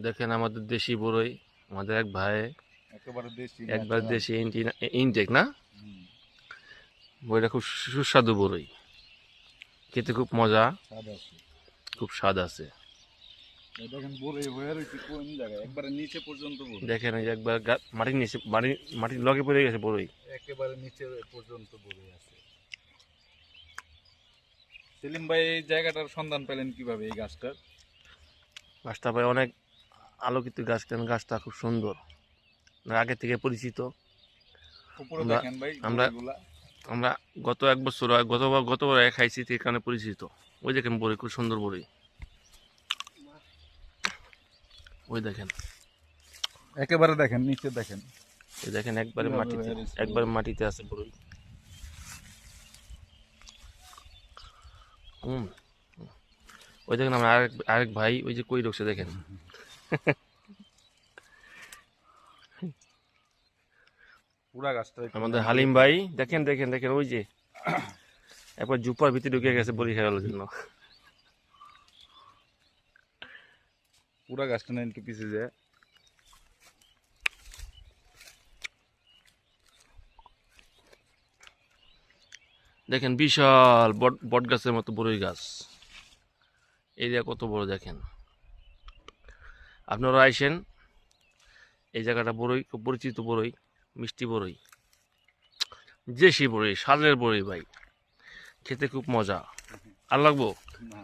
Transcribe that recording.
দেখেন আমাদের দেশি বড়ই, আমাদের এক ভাই একেবারে দেশি একবার ন্যাচারাল। দেশি ইনটেক না, বড়িটা খুব সুস্বাদু বড়ই, খেতে খুব মজা, স্বাদ আছে। খুব স্বাদ আছে। এই দেখেন বড়ই হয়ে রয়েছে কোন জায়গায়, একবারে নিচে পর্যন্ত বড়ই। দেখেন এই যে একবার মাটির নিচে মাটির লগে পড়ে গেছে বড়ই। একেবারে নিচে পর্যন্ত বড়ই আছে। সেলিম ভাই এই জায়গাটার সন্ধান পেলেন কিভাবে এই গাছটার? গাছটা ভাই অনেক আলোকিত গাছ, কেন গাছটা খুব সুন্দর, আগে থেকে পরিচিত। উপরে আমরা দেখেন ভাই আমরা বড়িগুলা। আমরা গত এক বছর গতবার খাইছি, তো এখানে পরিচিত। ওই দেখেন বড়ি, খুব সুন্দর বড়ি, ওই দেখেন। একেবারে দেখেন নিচে দেখেন এই দেখেন একবারে কিভাবে মাটিতে, হয়ে রয়েছে একবার বড়ি। মাটিতে আছে বড়ই। হুম, ওই দেখেন আমার আরেক ভাই ওই যে কই ঢুকছে দেখেন। পুরা গাছটা একটু আমাদের নেন তো হালিম দেখি। ভাই দেখেন দেখেন দেখেন, ওই যে একবার জুপার ভিতরে ঢুকে গেছে বড়ি খাওয়ার জন্য। পুরা গাছটা নেন একটু পিছিয়ে যায়। দেখেন বিশাল বট গাছের মতো বড়ই গাছ, এরিয়া কত বড় দেখেন। আপনারা আইসেন, এই জায়গাটা বড়ই খুব পরিচিত, বড়ই মিষ্টি বড়ই, দেশি বড়ই, শালের বড়ই ভাই, খেতে খুব মজা। আর লাগবো? না